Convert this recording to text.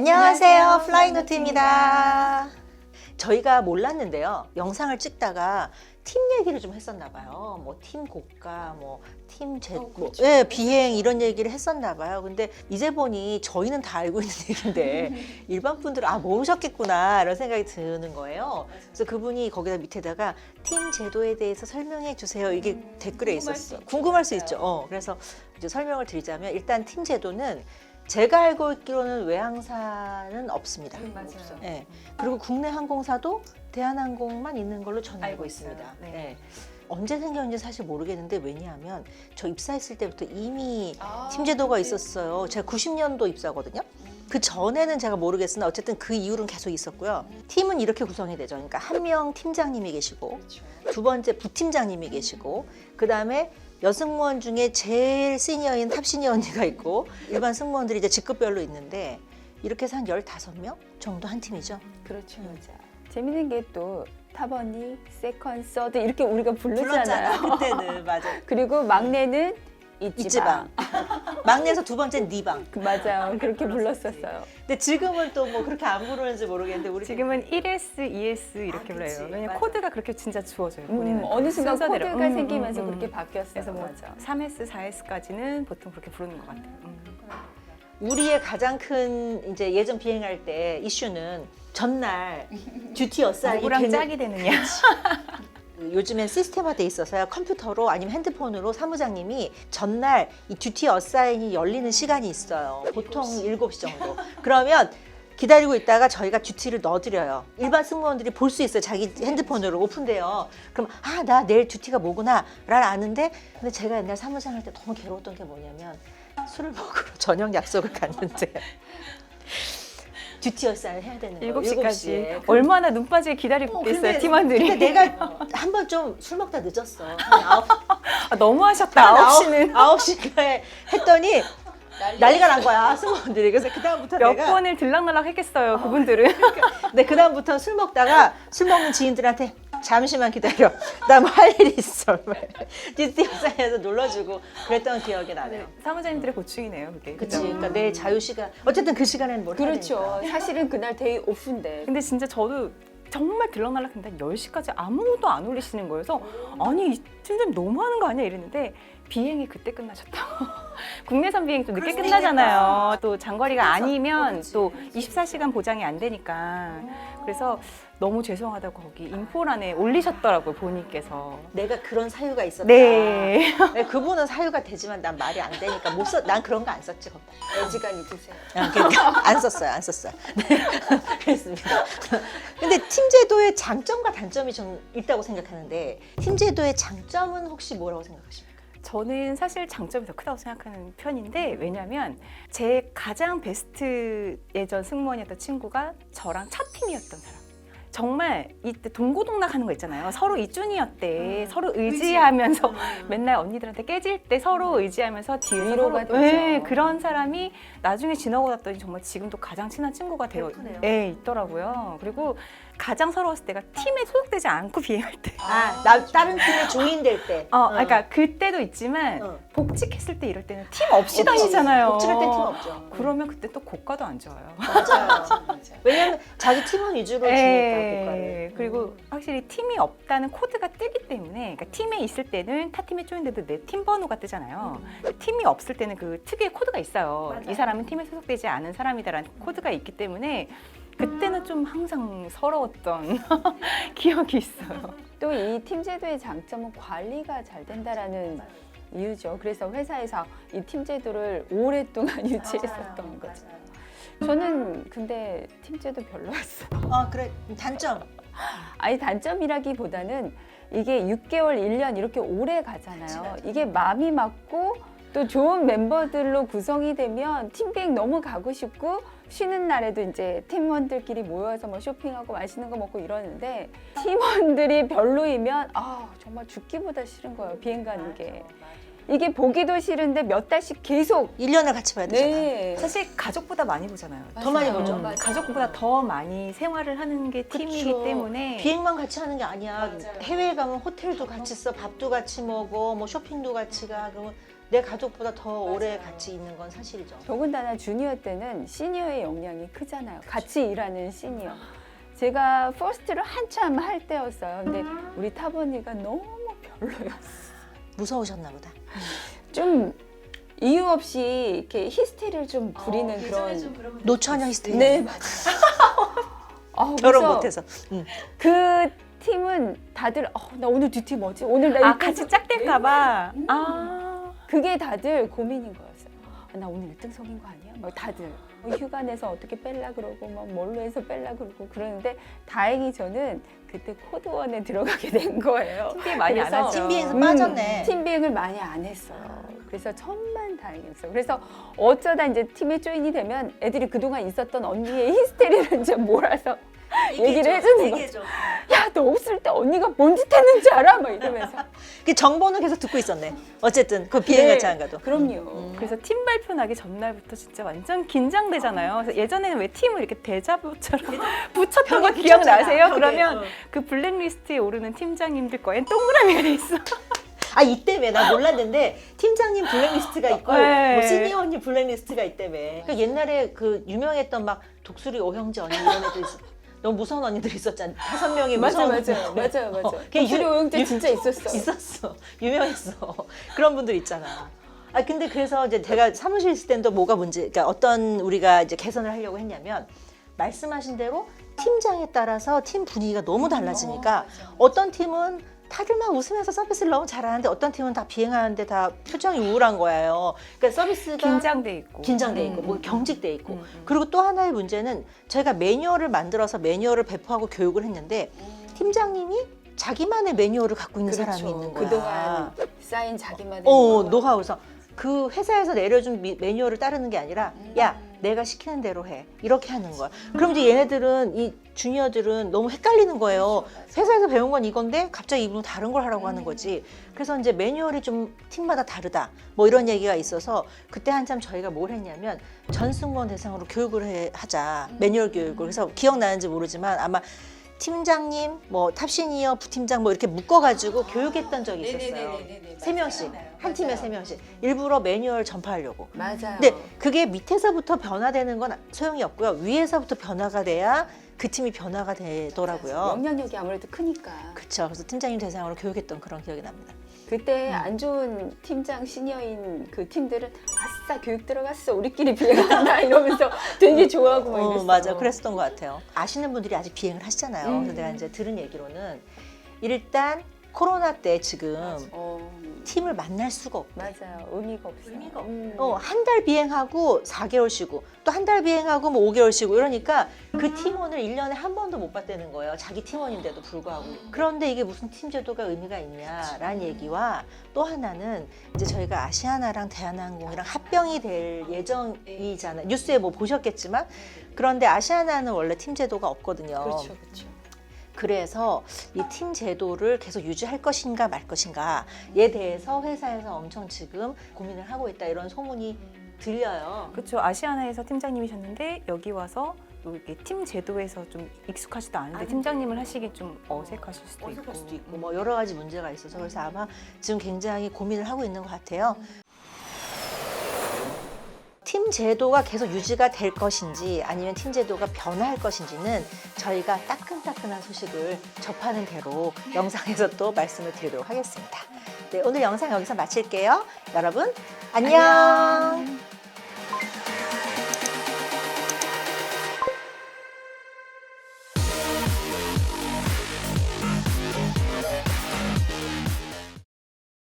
안녕하세요. 플라잉노트입니다. 저희가 몰랐는데요. 영상을 찍다가 팀 얘기를 좀 했었나 봐요. 뭐 팀 고가, 뭐 팀 그렇죠. 예, 비행 이런 얘기를 했었나 봐요. 근데 이제 보니 저희는 다 알고 있는 얘기인데 일반 분들은 모르셨겠구나 이런 생각이 드는 거예요. 그래서 그분이 거기다 밑에다가 팀 제도에 대해서 설명해 주세요. 이게 댓글에 있었어. 궁금할 수 있죠. 그래서 이제 설명을 드리자면 일단 팀 제도는 제가 알고 있기로는 외항사는 없습니다. 맞아요. 네. 그리고 국내 항공사도 대한항공만 있는 걸로 저는 알고 알고 있습니다. 있어요. 네. 네. 언제 생겼는지 사실 모르겠는데 왜냐하면 저 입사했을 때부터 이미 팀 제도가 있었어요. 제가 90년도 입사거든요. 그 전에는 제가 모르겠으나 어쨌든 그 이후로는 계속 있었고요. 팀은 이렇게 구성이 되죠. 그러니까 한 명 팀장님이 계시고 두 번째 부팀장님이 계시고 그 다음에 여승무원 중에 제일 시니어인 탑시니어 언니가 있고 일반 승무원들이 이제 직급별로 있는데 이렇게 해서 한 15명 정도 한 팀이죠. 그렇죠, 맞아. 재밌는 게 또 탑언니, 세컨, 서드 이렇게 우리가 부르잖아요. 그때는 맞아. 그리고 막내는 이지방. 막내에서 두 번째는 니방. 맞아요. 그렇게 불렀었어요. 근데 지금은 또 뭐 그렇게 안 부르는지 모르겠는데 우리 지금은 1S, 2S 이렇게 그치. 불러요. 왜냐면 맞아. 코드가 그렇게 진짜 주어져요. 본인은. 어느 순간 순서대로. 코드가 생기면서 그렇게 바뀌었어요. 그래서 뭐 맞아. 3S, 4S까지는 보통 그렇게 부르는 것 같아요. 우리의 가장 큰 이제 예전 비행할 때 이슈는 전날 듀티 어사인이 누구랑 되는 짝이 되느냐. 요즘엔 시스템화 돼 있어서요. 컴퓨터로 아니면 핸드폰으로 사무장님이 전날 이 듀티 어사인이 열리는 시간이 있어요. 보통 7시 정도. 그러면 기다리고 있다가 저희가 듀티를 넣어드려요. 일반 승무원들이 볼 수 있어요. 자기 핸드폰으로 오픈돼요. 그럼 나 내일 듀티가 뭐구나 라는 아는데 근데 제가 옛날 사무장 할 때 너무 괴로웠던 게 뭐냐면 술을 먹으러 저녁 약속을 갔는데 듀티 어사인을 해야 되는 거예요. 7시까지. 얼마나 눈 빠지게 기다리고 있겠어요, 팀원들이. 근데 내가 한 번 좀 술 먹다 늦었어. 한 9, 아, 너무하셨다, 9시는. 9시에 했더니 난리가 난 거야, 승무원들이. 그래서 그다음부터 몇 내가 번을 들락날락 했겠어요, 그분들은. 근데 그다음부터 술 먹다가 술 먹는 지인들한테 잠시만 기다려. 나 뭐 할 일이 있어. 듀티 어사인에서 눌러주고 그랬던 기억이 나네요. 사무장님들의 고충이네요, 그게. 그치. 그죠? 그러니까 내 자유 시간. 어쨌든 그 시간에는 뭘 해야 그렇죠. 되니까. 사실은 그날 데이 오프인데. 근데 진짜 저도 정말 들락날락 했는데 10시까지 아무도 안 올리시는 거여서 아니 이 팀장님 너무하는 거 아니야 이랬는데 비행이 그때 끝나셨다고. 국내선 비행 좀 늦게 그럴 수도 끝나잖아요. 또 장거리가 아니면 또 24시간 보장이 안 되니까. 그래서 너무 죄송하다고 거기 인포란에 올리셨더라고요, 본인께서. 내가 그런 사유가 있었다. 네. 네, 그분은 사유가 되지만 난 말이 안 되니까 못 써. 난 그런 거 안 썼지. 애지간히 드세요. 그러니까 안 썼어요. 네. 그랬습니다. 근데 팀 제도의 장점과 단점이 좀 있다고 생각하는데 팀 제도의 장점은 혹시 뭐라고 생각하십니까? 저는 사실 장점이 더 크다고 생각하는 편인데 왜냐면 제 가장 베스트 예전 승무원이었던 친구가 저랑 첫 팀이었던 사람. 정말 이때 동고동락 하는 거 있잖아요. 서로 이준이었대. 서로 의지하면서 맨날 언니들한테 깨질 때 서로 의지하면서 뒤에서 위로가 서로 되죠. 네, 그런 사람이 나중에 지나고 났더니 정말 지금도 가장 친한 친구가 되어 그렇구네요. 네, 있더라고요. 그리고 가장 서러웠을 때가 팀에 소속되지 않고 비행할 때. 나 다른 팀에 조인될 때. 그러니까 그때도 있지만 어. 복직했을 때 이럴 때는 팀 없이 없지. 다니잖아요. 복직할 땐 팀 없죠. 그러면 그때 또 고가도 안 좋아요. 맞아요. 왜냐면 자기 팀원 위주로 주니까 네. 고가를. 그리고 확실히 팀이 없다는 코드가 뜨기 때문에 그러니까 팀에 있을 때는 타 팀에 조인돼도 내 팀 번호가 뜨잖아요. 팀이 없을 때는 그 특유의 코드가 있어요. 맞아요. 이 사람은 팀에 소속되지 않은 사람이다라는 코드가 있기 때문에 그때는 좀 항상 서러웠던 기억이 있어요. 또 이 팀 제도의 장점은 관리가 잘 된다라는 이유죠. 그래서 회사에서 이 팀 제도를 오랫동안 유지했었던 거죠. 저는 근데 팀 제도 별로였어요. 그래. 단점. 아니 단점이라기보다는 이게 6개월, 1년 이렇게 오래 가잖아요. 이게 마음이 맞고 또 좋은 멤버들로 구성이 되면 팀비행 너무 가고 싶고 쉬는 날에도 이제 팀원들끼리 모여서 뭐 쇼핑하고 맛있는 거 먹고 이러는데 팀원들이 별로이면 정말 죽기보다 싫은 거예요. 비행 가는 게. 이게 보기도 싫은데 몇 달씩 계속 1년을 같이 봐야 되잖아. 네. 사실 가족보다 많이 보잖아요. 더 많이 보죠. 맞아요. 가족보다 더 많이 생활을 하는 게 팀이기 그쵸. 때문에 비행만 같이 하는 게 아니야. 해외에 가면 호텔도 같이 써, 밥도 같이 먹어, 뭐 쇼핑도 같이 가. 그러면 내 가족보다 더 오래 같이 있는 건 사실이죠. 더군다나 주니어 때는 시니어의 영향이 크잖아요. 같이 일하는 시니어. 제가 퍼스트를 한참 할 때였어요. 근데 우리 타버니가 너무 별로였어. 무서우셨나 보다. 좀 이유 없이 이렇게 히스테리를 좀 부리는 그런. 노처녀 히스테리. 네, 맞아요. 결혼 그래서 못해서. 그 팀은 다들 나 오늘 듀티 뭐지? 오늘 나 일등 같이 짝될까봐. 아. 그게 다들 고민인 거였어요. 나 오늘 1등석인 거 아니야? 막 다들 휴가 내서 어떻게 뺄라 그러고 막 뭘로 해서 뺄라 그러고 그러는데 다행히 저는 그때 코드원에 들어가게 된 거예요. 팀비행 많이 안 그래서 하죠. 팀비행에서 빠졌네. 팀비행을 많이 안 했어요. 그래서 천만 다행이었어요. 그래서 어쩌다 이제 팀에 조인이 되면 애들이 그동안 있었던 언니의 히스테리를 이제 몰아서 얘기를 해주는 거죠. 야, 너 없을 때 언니가 뭔 짓 했는지 알아? 막 이러면서. 그 정보는 계속 듣고 있었네. 어쨌든 그 비행 같이 안 가도. 그럼요. 그래서 팀 발표 나기 전날부터 진짜 완전 긴장되잖아요. 그래서 예전에는 왜 팀을 이렇게 대자보처럼 붙였던 거 기억나세요? 벽에. 그러면 그 블랙리스트에 오르는 팀장님들 거엔 동그라미가 돼 있어. 아 이때며 나 몰랐는데 팀장님 블랙리스트가 있고 네. 뭐 시니어 언니 블랙리스트가 있다며. 그러니까 옛날에 그 유명했던 막 독수리 오형제 언니 이런 애들 너무 무서운 언니들이 있었잖아. 5명이 무서운 맞아요. 그게 독수리 오형제 진짜 있었어. 있었어. 유명했어. 그런 분들 있잖아. 아 근데 그래서 이제 제가 사무실 있을 때도 뭐가 문제, 그러니까 어떤 우리가 이제 개선을 하려고 했냐면 말씀하신 대로 팀장에 따라서 팀 분위기가 너무 달라지니까 어떤 팀은 다들 막 웃으면서 서비스를 너무 잘하는데 어떤 팀은 다 비행하는데 다 표정이 우울한 거예요. 그러니까 서비스가 긴장돼 있고. 긴장돼 있고 뭐 경직돼 있고 그리고 또 하나의 문제는 저희가 매뉴얼을 만들어서 매뉴얼을 배포하고 교육을 했는데 팀장님이 자기만의 매뉴얼을 갖고 있는 사람이 있는 거야. 그동안 쌓인 자기만의 노하우에서 그 회사에서 내려준 매뉴얼을 따르는 게 아니라 야 내가 시키는 대로 해 이렇게 하는 거야. 그럼 이제 얘네들은 이 주니어들은 너무 헷갈리는 거예요. 회사에서 배운 건 이건데 갑자기 이분은 다른 걸 하라고 하는 거지. 그래서 이제 매뉴얼이 좀 팀마다 다르다 뭐 이런 얘기가 있어서 그때 한참 저희가 뭘 했냐면 전 승무원 대상으로 교육을 하자. 매뉴얼 교육을. 그래서 기억나는지 모르지만 아마 팀장님, 뭐 탑시니어, 부팀장 뭐 이렇게 묶어가지고 교육했던 적이 있었어요. 3명씩, 한 팀에 3명씩. 일부러 매뉴얼 전파하려고. 맞아요. 근데 그게 밑에서부터 변화되는 건 소용이 없고요. 위에서부터 변화가 돼야 그 팀이 변화가 되더라고요. 영향력이 아무래도 크니까. 그렇죠. 그래서 팀장님 대상으로 교육했던 그런 기억이 납니다. 그때 안 좋은 팀장 시니어인 그 팀들은 아싸 교육 들어갔어 우리끼리 비행한다 이러면서 되게 좋아하고 막 이랬어요. 맞아. 그랬었던 것 같아요. 아시는 분들이 아직 비행을 하시잖아요. 그래서 내가 이제 들은 얘기로는 일단 코로나 때 지금 팀을 만날 수가 없대. 맞아요. 의미가 없어요. 한 달 비행하고 4개월 쉬고 또 한 달 비행하고 뭐 5개월 쉬고 이러니까 그 팀원을 1년에 한 번도 못 봤다는 거예요. 자기 팀원인데도 불구하고. 그런데 이게 무슨 팀 제도가 의미가 있냐라는 얘기와 또 하나는 이제 저희가 아시아나랑 대한항공이랑 합병이 될 예정이잖아요. 뉴스에 뭐 보셨겠지만 그런데 아시아나는 원래 팀 제도가 없거든요. 그렇죠. 그래서 이 팀 제도를 계속 유지할 것인가 말 것인가에 대해서 회사에서 엄청 지금 고민을 하고 있다 이런 소문이 들려요. 그렇죠. 아시아나에서 팀장님이셨는데 여기 와서 또 이렇게 팀 제도에서 좀 익숙하지도 않은데 팀장님을 하시기 좀 어색하실 수도 있고. 수도 있고 뭐 여러 가지 문제가 있어서 그래서 아마 지금 굉장히 고민을 하고 있는 것 같아요. 팀 제도가 계속 유지가 될 것인지 아니면 팀 제도가 변화할 것인지는 저희가 따끈따끈한 소식을 접하는 대로 영상에서 또 말씀을 드리도록 하겠습니다. 네, 오늘 영상 여기서 마칠게요. 여러분 안녕.